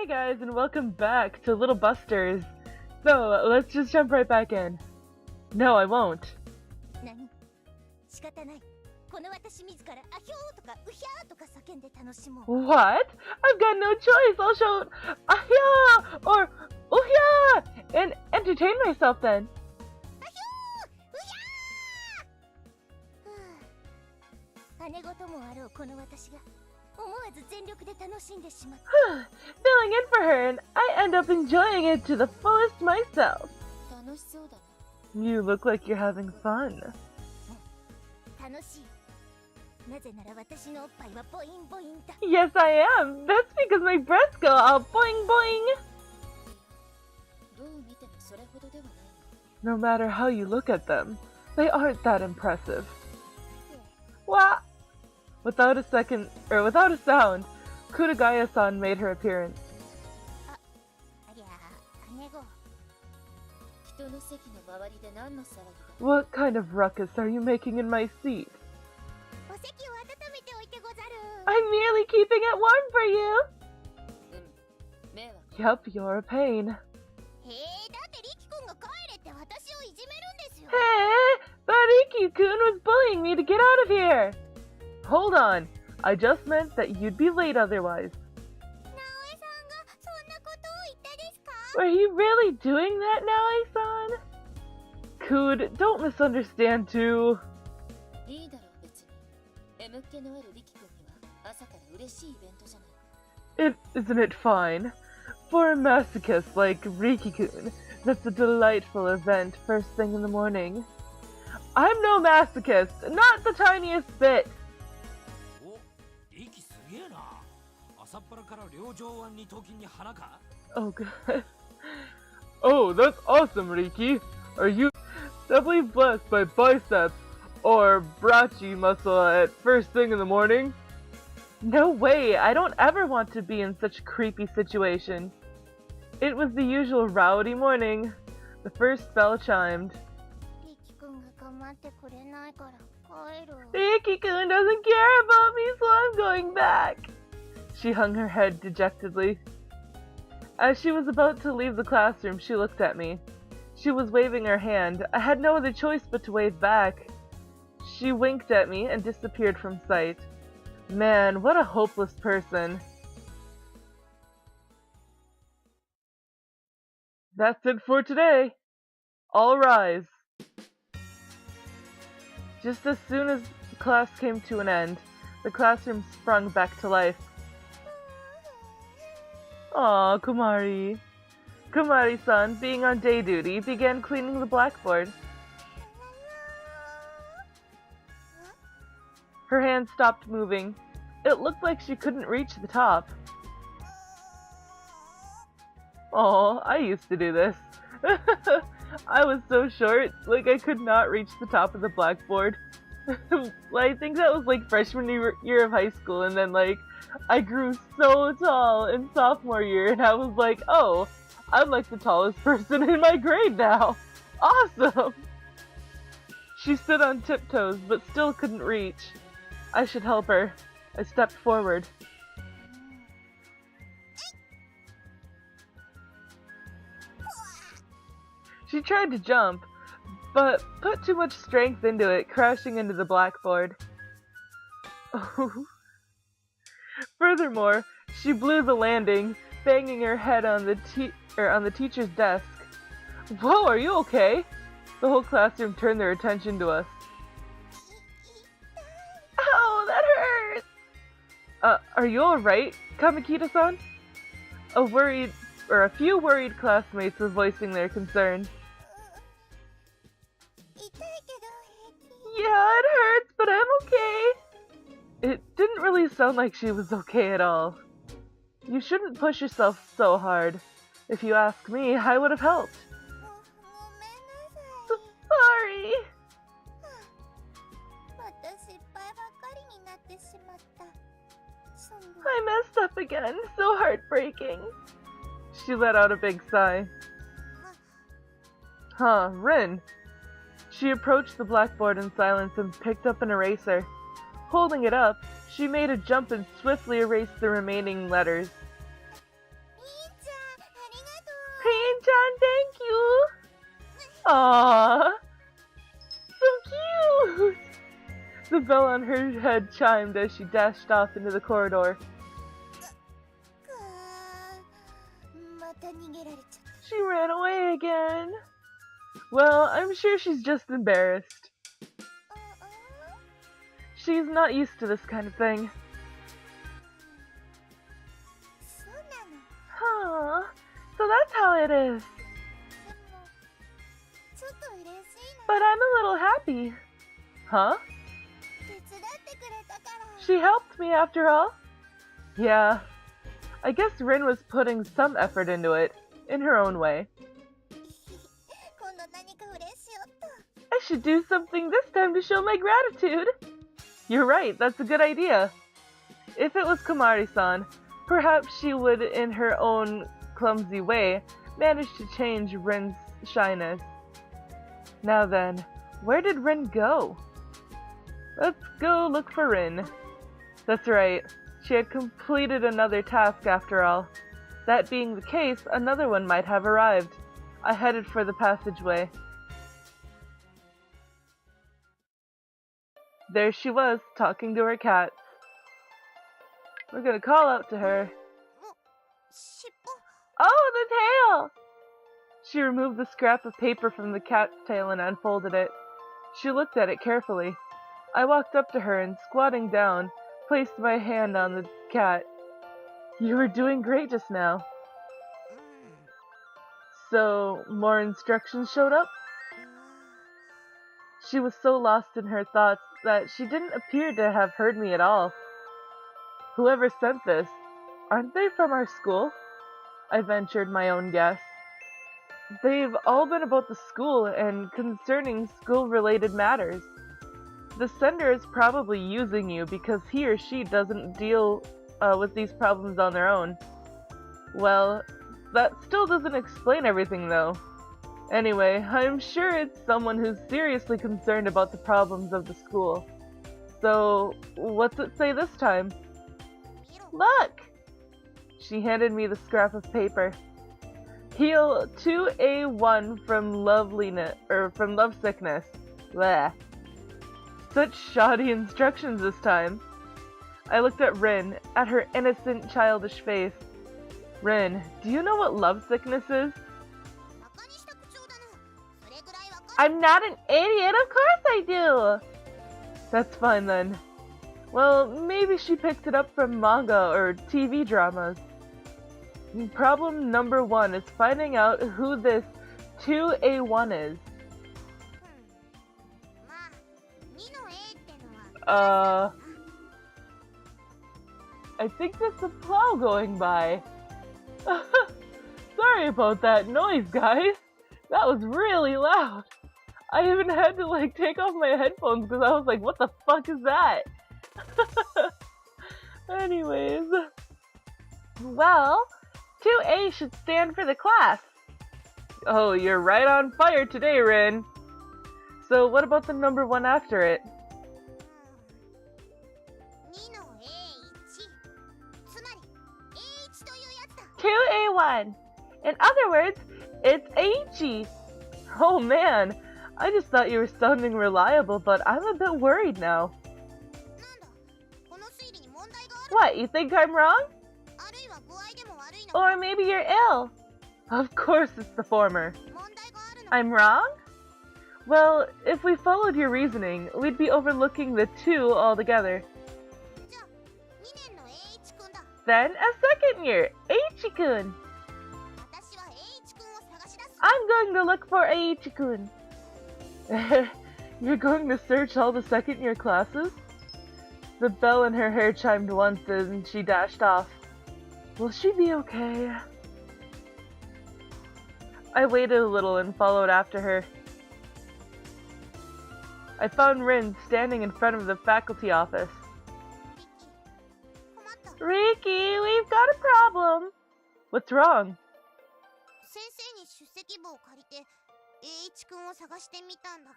Hey guys, and welcome back to Little Busters. So, let's just jump right back in. No, I won't. What? I've got no choice. I'll shout ahya or uhya and entertain myself then. Filling in for her, and I end up enjoying it to the fullest myself. You look like you're having fun. Yes, I am. That's because my breasts go all boing boing. No matter how you look at them, they aren't that impressive. What? Without a sound, Kuragaya-san made her appearance. What kind of ruckus are you making in my seat? I'm merely keeping it warm for you. Yup, you're a pain. Hey, but Riki-kun was bullying me to get out of here. Hold on, I just meant that you'd be late otherwise. Were you really doing that, Naoe-san? Cood, don't misunderstand too. Isn't it fine? For a masochist like Riki-kun, that's a delightful event first thing in the morning. I'm no masochist, not the tiniest bit. Oh god. Oh, that's awesome, Riki. Are you doubly blessed by biceps or brachi muscle at first thing in the morning? No way, I don't ever want to be in such a creepy situation. It was the usual rowdy morning. The first bell chimed. Riki-kun doesn't care about me, so I'm going back. She hung her head dejectedly. As she was about to leave the classroom, she looked at me. She was waving her hand. I had no other choice but to wave back. She winked at me and disappeared from sight. Man, what a hopeless person. That's it for today. All rise. Just as soon as the class came to an end, the classroom sprung back to life. Aw, Kumari. Kumari-san, being on day duty, began cleaning the blackboard. Her hand stopped moving. It looked like she couldn't reach the top. Aw, I used to do this. I was so short, like I could not reach the top of the blackboard. I think that was like freshman year of high school, and then like I grew so tall in sophomore year, and I was like, oh, I'm like the tallest person in my grade now. Awesome! She stood on tiptoes, but still couldn't reach. I should help her. I stepped forward. She tried to jump, but put too much strength into it, crashing into the blackboard. Furthermore, she blew the landing, banging her head on the teacher's desk. Whoa, are you okay? The whole classroom turned their attention to us. Ow, that hurts! Are you alright, Kamakita-san? A few worried classmates were voicing their concern. Yeah, it hurts, but I'm okay. It didn't really sound like she was okay at all. You shouldn't push yourself so hard. If you ask me, I would have helped. Sorry. I messed up again. So heartbreaking. She let out a big sigh. Huh, Rin. She approached the blackboard in silence and picked up an eraser. Holding it up, she made a jump and swiftly erased the remaining letters. Rin-chan, thank you! Aww! So cute! The bell on her head chimed as she dashed off into the corridor. She ran away again. Well, I'm sure she's just embarrassed. She's not used to this kind of thing. Huh, so that's how it is. But I'm a little happy. Huh? She helped me after all. Yeah, I guess Rin was putting some effort into it, in her own way. I should do something this time to show my gratitude. You're right, that's a good idea. If it was Komari-san, perhaps she would, in her own clumsy way, manage to change Rin's shyness. Now then, where did Rin go? Let's go look for Rin. That's right, she had completed another task after all. That being the case, another one might have arrived. I headed for the passageway. There she was, talking to her cat. We're gonna call out to her. Oh, the tail! She removed the scrap of paper from the cat's tail and unfolded it. She looked at it carefully. I walked up to her and, squatting down, placed my hand on the cat. You were doing great just now. So, more instructions showed up? She was so lost in her thoughts that she didn't appear to have heard me at all. Whoever sent this, aren't they from our school? I ventured my own guess. They've all been about the school and concerning school-related matters. The sender is probably using you because he or she doesn't deal with these problems on their own. Well, that still doesn't explain everything though. Anyway, I'm sure it's someone who's seriously concerned about the problems of the school. So, what's it say this time? Look! She handed me the scrap of paper. Heal 2A1 from lovesickness. Bleh. Such shoddy instructions this time. I looked at Rin, at her innocent, childish face. Rin, do you know what lovesickness is? I'm not an idiot, of course I do! That's fine then. Well, maybe she picked it up from manga or TV dramas. Problem number 1 is finding out who this 2A1 is. I think that's a plow going by. Sorry about that noise, guys. That was really loud. I even had to take off my headphones because I was like, what the fuck is that? Anyways. Well, 2A should stand for the class. Oh, you're right on fire today, Rin. So what about the number 1 after it? 2A1. In other words, it's Aichi. Oh man, I just thought you were sounding reliable, but I'm a bit worried now. What, you think I'm wrong? Or maybe you're ill? Of course it's the former. I'm wrong? Well, if we followed your reasoning, we'd be overlooking the 2 altogether. Then a second year, Aichi-kun. I'm going to look for Aichi-kun. You're going to search all the second year classes? The bell in her hair chimed once and she dashed off. Will she be okay? I waited a little and followed after her. I found Rin standing in front of the faculty office. Riki, we've got a problem. What's wrong?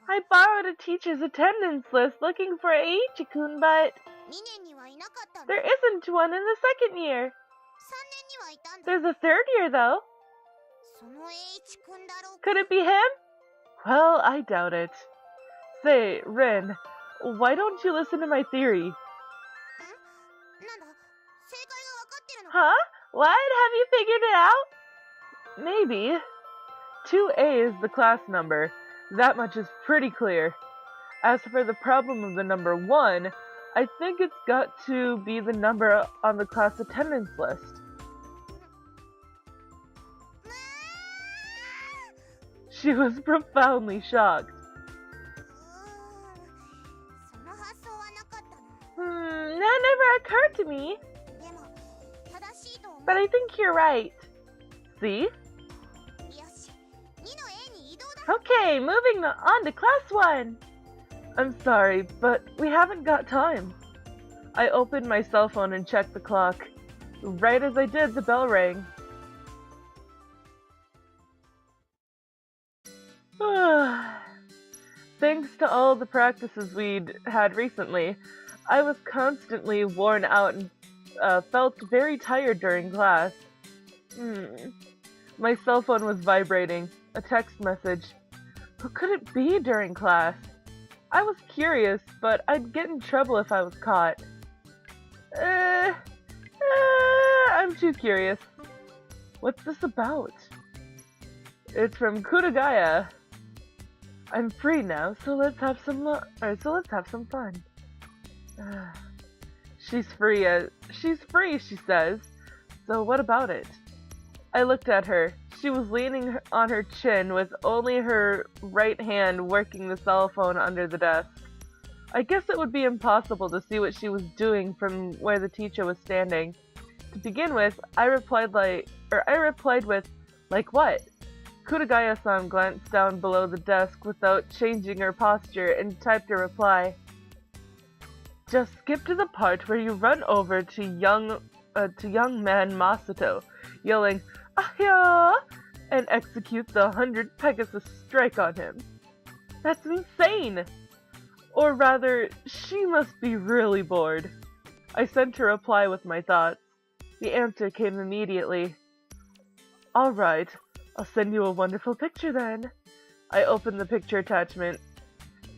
I borrowed a teacher's attendance list looking for Aichi-kun, but there isn't one in the second year. There's a third year, though. Could it be him? Well, I doubt it. Say, Rin, why don't you listen to my theory? Huh? What? Have you figured it out? Maybe. 2A is the class number. That much is pretty clear. As for the problem of the number 1, I think it's got to be the number on the class attendance list. She was profoundly shocked. That never occurred to me. But I think you're right. See? Okay, moving on to class 1. I'm sorry, but we haven't got time. I opened my cell phone and checked the clock. Right as I did, the bell rang. Thanks to all the practices we'd had recently, I was constantly worn out and felt very tired during class. My cell phone was vibrating. A text message. Who could it be during class? I was curious, but I'd get in trouble if I was caught. I'm too curious. What's this about? It's from Kuragaya. I'm free now, so let's have some fun. She's free, she says. So what about it? I looked at her. She was leaning on her chin with only her right hand working the cell phone under the desk. I guess it would be impossible to see what she was doing from where the teacher was standing. To begin with, I replied with, like what? Kuragaya-san glanced down below the desk without changing her posture and typed a reply. Just skip to the part where you run over to young man Masato, yelling, "Ahya!" and execute the 100 Pegasus strike on him. That's insane! Or rather, she must be really bored. I sent her a reply with my thoughts. The answer came immediately. Alright, I'll send you a wonderful picture then. I opened the picture attachment.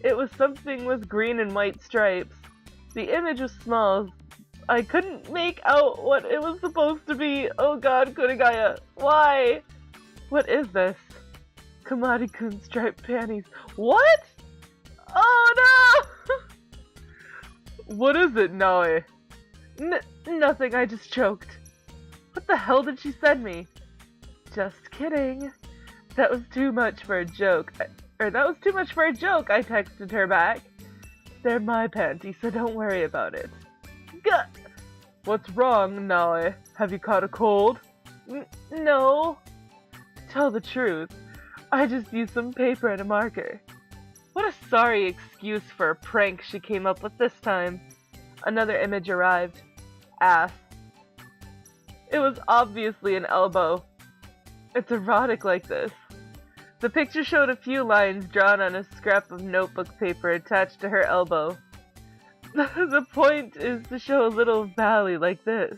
It was something with green and white stripes. The image was small. I couldn't make out what it was supposed to be. Oh god, Kuragaya, why? What is this? Kamari-kun striped panties. What? Oh no! What is it, Nae? Nothing, I just choked. What the hell did she send me? Just kidding. That was too much for a joke. I texted her back. They're my panties, so don't worry about it. Gah! What's wrong, Nae? Have you caught a cold? No. To tell the truth, I just used some paper and a marker. What a sorry excuse for a prank she came up with this time. Another image arrived. Ass. It was obviously an elbow. It's erotic like this. The picture showed a few lines drawn on a scrap of notebook paper attached to her elbow. The point is to show a little valley like this.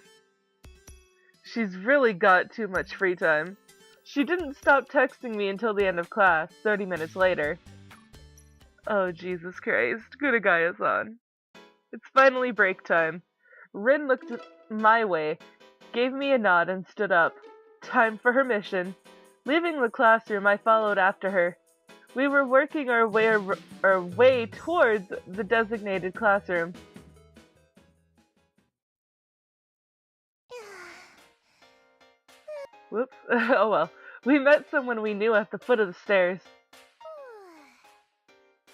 She's really got too much free time. She didn't stop texting me until the end of class, 30 minutes later. Oh, Jesus Christ, Kuragaya-san. It's finally break time. Rin looked my way, gave me a nod, and stood up. Time for her mission. Leaving the classroom, I followed after her. We were working our way towards the designated classroom. Whoops. Oh well. We met someone we knew at the foot of the stairs.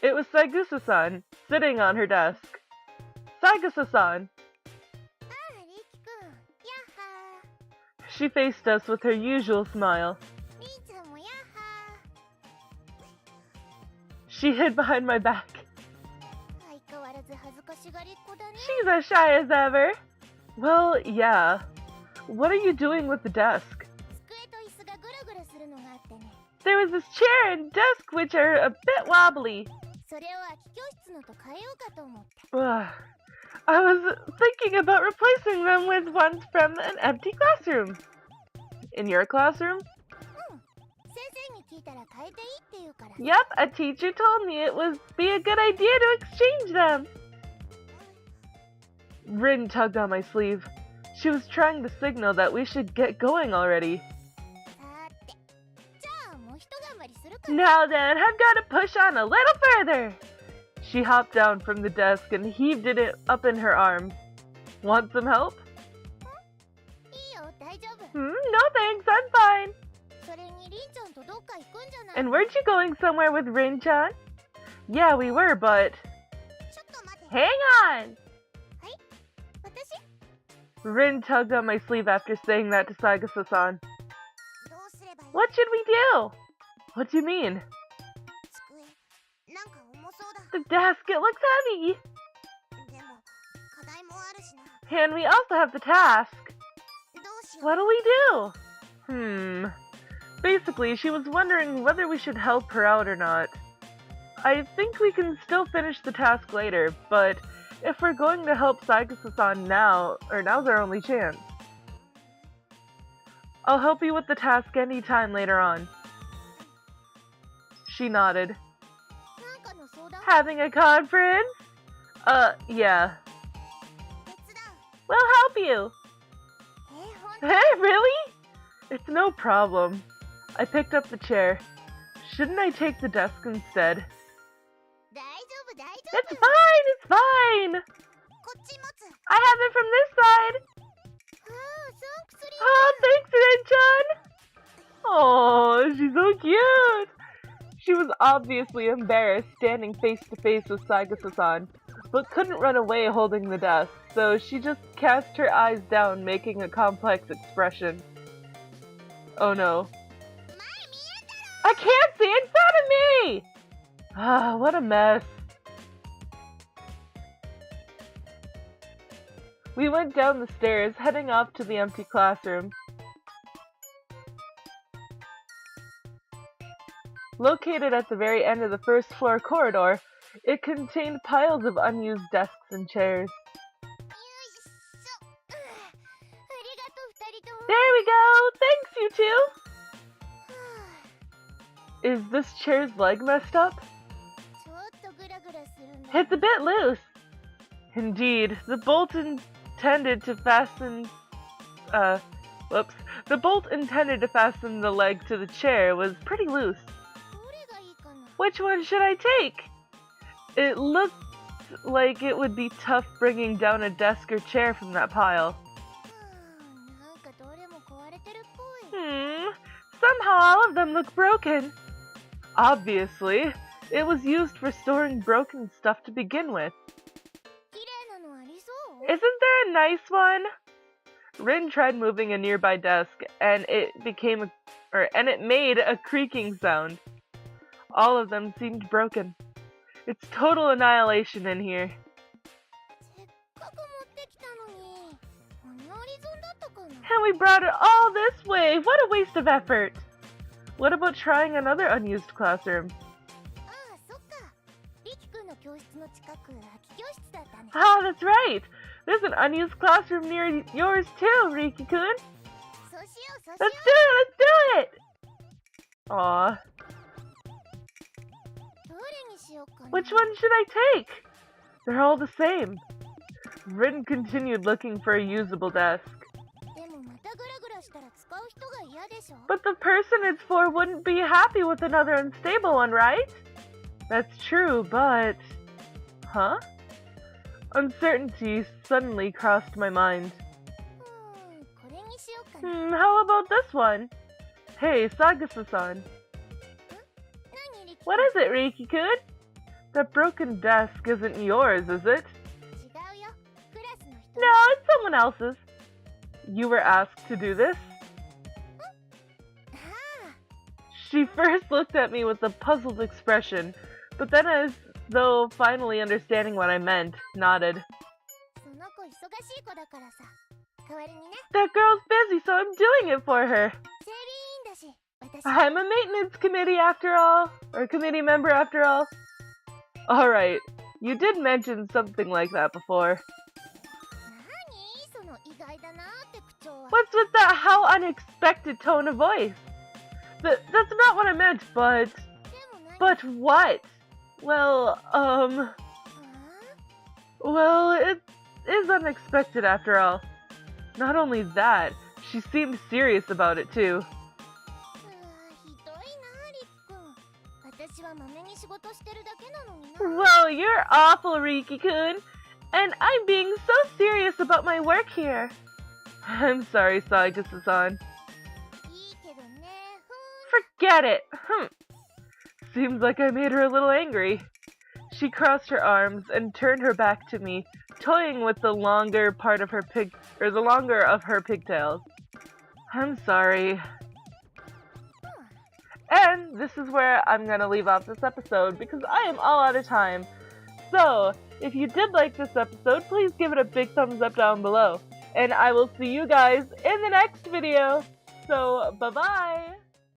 It was Saigusa-san, sitting on her desk. Saigusa-san! She faced us with her usual smile. She hid behind my back. She's as shy as ever. Well, yeah. What are you doing with the desk? There was this chair and desk which are a bit wobbly. I was thinking about replacing them with ones from an empty classroom. In your classroom? Yep, a teacher told me it would be a good idea to exchange them. Rin tugged on my sleeve. She was trying to signal that we should get going already. Now then, I've got to push on a little further. She hopped down from the desk and heaved it up in her arms. Want some help? No thanks, I'm fine. And weren't you going somewhere with Rin-chan? Yeah, we were, but... Hang on! Rin tugged on my sleeve after saying that to Saigasa-san. What should we do? What do you mean? The desk, it looks heavy! And we also have the task. What'll we do? Basically, she was wondering whether we should help her out or not. I think we can still finish the task later, but if we're going to help Saigasa-san now, now's our only chance. I'll help you with the task anytime later on. She nodded. Having a conference? Yeah. We'll help you. Hey, really? It's no problem. I picked up the chair. Shouldn't I take the desk instead? It's fine, it's fine! I have it from this side! Oh, thanks, Rin-chan! Oh, she's so cute! She was obviously embarrassed standing face to face with Saigasa-san, but couldn't run away holding the desk, so she just cast her eyes down, making a complex expression. Oh no. I can't see in front of me! Ah, what a mess. We went down the stairs, heading off to the empty classroom. Located at the very end of the first floor corridor, it contained piles of unused desks and chairs. There we go! Thanks, you two! Is this chair's leg messed up? It's a bit loose. Indeed, the bolt intended to fasten the leg to the chair was pretty loose. Which one should I take? It looked like it would be tough bringing down a desk or chair from that pile. Somehow all of them look broken. Obviously, it was used for storing broken stuff to begin with. Isn't there a nice one? Rin tried moving a nearby desk, and it made a creaking sound. All of them seemed broken. It's total annihilation in here. And we brought it all this way! What a waste of effort! What about trying another unused classroom? Ah, that's right! There's an unused classroom near yours too, Riki-kun! Let's do it! Aww. Which one should I take? They're all the same. Rin continued looking for a usable desk. But the person it's for wouldn't be happy with another unstable one, right? That's true, but... Huh? Uncertainty suddenly crossed my mind. How about this one? Hey, Saigasa-san. What is it, Riki-kun? That broken desk isn't yours, is it? No, it's someone else's. You were asked to do this? She first looked at me with a puzzled expression, but then as though finally understanding what I meant, nodded. That girl's busy, so I'm doing it for her. I'm a maintenance committee member after all. Alright, you did mention something like that before. What's with that how unexpected tone of voice? That's not what I meant, but... But what? Well, Well, it is unexpected after all. Not only that, she seemed serious about it too. Well, you're awful, Riki-kun, and I'm being so serious about my work here. I'm sorry, Saiga-san. Forget it. Seems like I made her a little angry. She crossed her arms and turned her back to me, toying with the longer part of her pigtails. I'm sorry. And this is where I'm gonna leave off this episode because I am all out of time. So, if you did like this episode, please give it a big thumbs up down below. And I will see you guys in the next video. So, bye-bye!